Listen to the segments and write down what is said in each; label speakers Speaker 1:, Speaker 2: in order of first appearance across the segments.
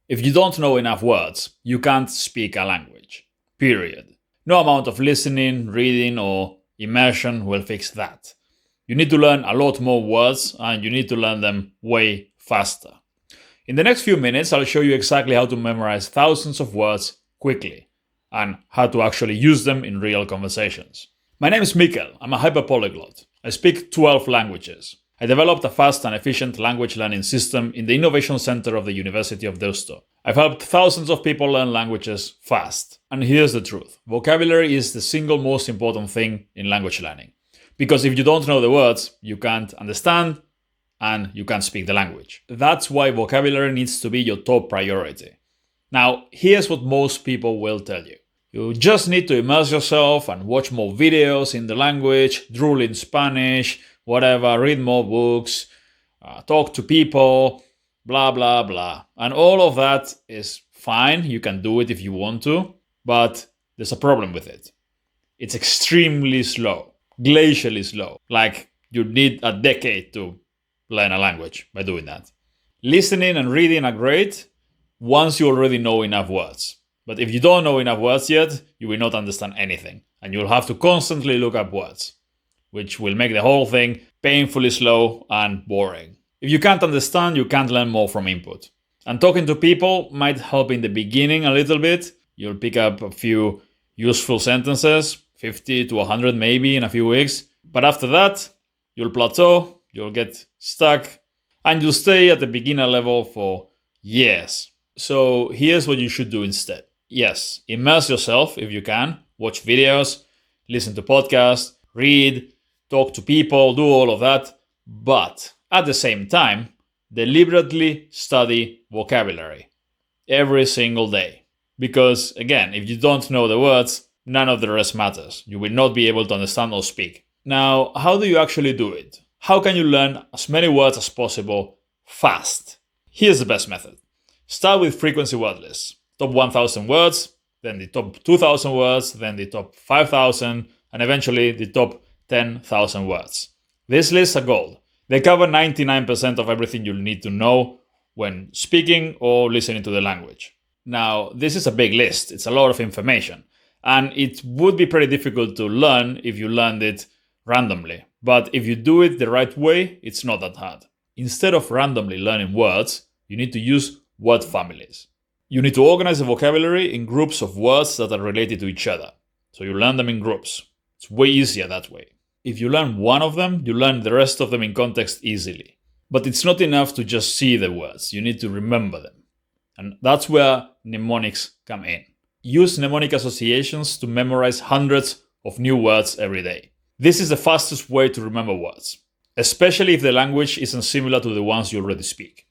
Speaker 1: If you don't know enough words, you can't speak a language. Period. No amount of listening, reading, or immersion will fix that. You need to learn a lot more words, and you need to learn them way faster. In the next few minutes, I'll show you exactly how to memorize thousands of words quickly, and how to actually use them in real conversations. My name is Mikkel. I'm a hyperpolyglot. I speak 12 languages. I developed a fast and efficient language learning system in the Innovation Center of the University of Deusto. I've helped thousands of people learn languages fast. And here's the truth. Vocabulary is the single most important thing in language learning. Because if you don't know the words, you can't understand and you can't speak the language. That's why vocabulary needs to be your top priority. Now, here's what most people will tell you. You just need to immerse yourself and watch more videos in the language, drool in Spanish, whatever, read more books, talk to people, blah, blah, blah. And all of that is fine. You can do it if you want to, but there's a problem with it. It's extremely slow, glacially slow. Like you need a decade to learn a language by doing that. Listening and reading are great once you already know enough words. But if you don't know enough words yet, you will not understand anything. And you'll have to constantly look up words, which will make the whole thing painfully slow and boring. If you can't understand, you can't learn more from input. And talking to people might help in the beginning a little bit. You'll pick up a few useful sentences, 50 to 100 maybe in a few weeks. But after that, you'll plateau, you'll get stuck, and you'll stay at the beginner level for years. So here's what you should do instead. Yes, immerse yourself if you can. Watch videos, listen to podcasts, read, talk to people, do all of that. But at the same time, deliberately study vocabulary every single day. Because again, if you don't know the words, none of the rest matters. You will not be able to understand or speak. Now, how do you actually do it? How can you learn as many words as possible fast? Here's the best method. Start with frequency word lists. Top 1,000 words, then the top 2,000 words, then the top 5,000, and eventually the top 10,000 words. These lists are gold. They cover 99% of everything you'll need to know when speaking or listening to the language. Now, this is a big list. It's a lot of information. And it would be pretty difficult to learn if you learned it randomly. But if you do it the right way, it's not that hard. Instead of randomly learning words, you need to use word families. You need to organize the vocabulary in groups of words that are related to each other. So you learn them in groups. It's way easier that way. If you learn one of them, you learn the rest of them in context easily. But it's not enough to just see the words. You need to remember them. And that's where mnemonics come in. Use mnemonic associations to memorize hundreds of new words every day. This is the fastest way to remember words, especially if the language isn't similar to the ones you already speak.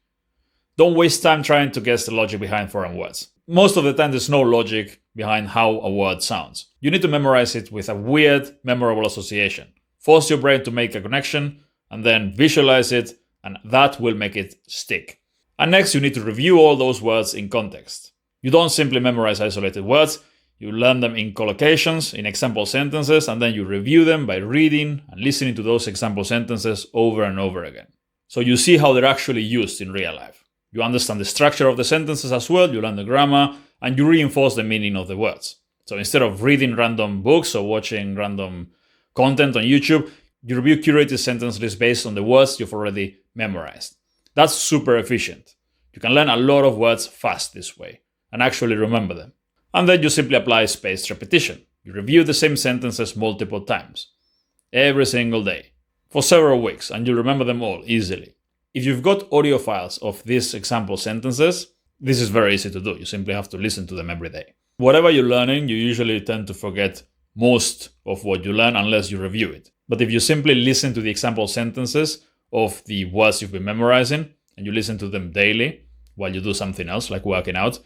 Speaker 1: Don't waste time trying to guess the logic behind foreign words. Most of the time there's no logic behind how a word sounds. You need to memorize it with a weird, memorable association. Force your brain to make a connection and then visualize it, and that will make it stick. And next you need to review all those words in context. You don't simply memorize isolated words, you learn them in collocations, in example sentences, and then you review them by reading and listening to those example sentences over and over again. So you see how they're actually used in real life. You understand the structure of the sentences as well, you learn the grammar, and you reinforce the meaning of the words. So instead of reading random books or watching random content on YouTube, you review curated sentence lists based on the words you've already memorized. That's super efficient. You can learn a lot of words fast this way and actually remember them. And then you simply apply spaced repetition. You review the same sentences multiple times, every single day, for several weeks, and you remember them all easily. If you've got audio files of these example sentences, this is very easy to do. You simply have to listen to them every day. Whatever you're learning, you usually tend to forget most of what you learn unless you review it. But if you simply listen to the example sentences of the words you've been memorizing, and you listen to them daily while you do something else, like working out,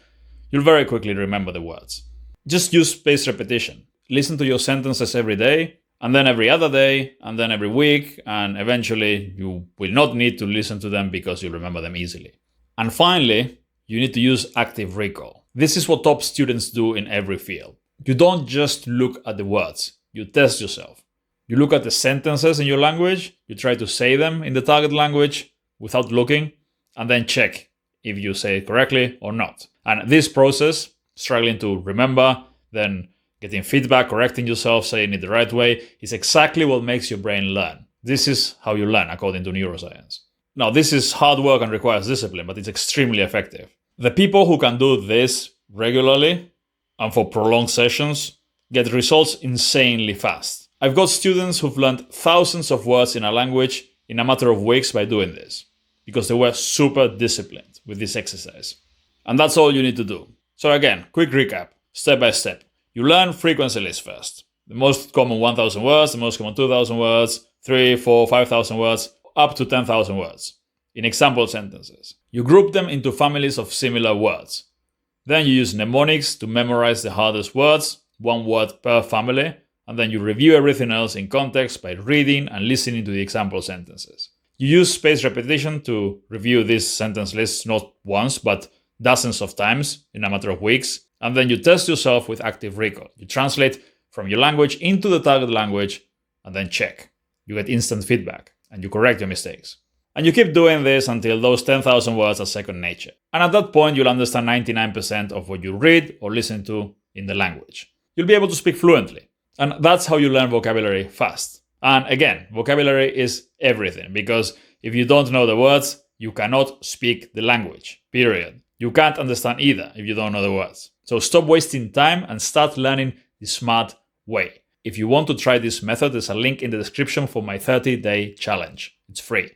Speaker 1: you'll very quickly remember the words. Just use spaced repetition. Listen to your sentences every day, and then every other day, and then every week, and eventually you will not need to listen to them because you remember them easily. And finally, you need to use active recall. This is what top students do in every field. You don't just look at the words, you test yourself. You look at the sentences in your language, you try to say them in the target language without looking, and then check if you say it correctly or not. And this process, struggling to remember, then getting feedback, correcting yourself, saying it the right way, is exactly what makes your brain learn. This is how you learn according to neuroscience. Now, this is hard work and requires discipline, but it's extremely effective. The people who can do this regularly and for prolonged sessions get results insanely fast. I've got students who've learned thousands of words in a language in a matter of weeks by doing this, because they were super disciplined with this exercise. And that's all you need to do. So again, quick recap, step by step. You learn frequency lists first. The most common 1,000 words, the most common 2,000 words, 3, 4, 5,000 words, up to 10,000 words in example sentences. You group them into families of similar words. Then you use mnemonics to memorize the hardest words, 1 word per family, and then you review everything else in context by reading and listening to the example sentences. You use spaced repetition to review these sentence lists not once, but dozens of times in a matter of weeks, and then you test yourself with active recall. You translate from your language into the target language, and then check. You get instant feedback, and you correct your mistakes. And you keep doing this until those 10,000 words are second nature. And at that point, you'll understand 99% of what you read or listen to in the language. You'll be able to speak fluently. And that's how you learn vocabulary fast. And again, vocabulary is everything, because if you don't know the words, you cannot speak the language, period. You can't understand either if you don't know the words. So stop wasting time and start learning the smart way. If you want to try this method, there's a link in the description for my 30-day challenge. It's free.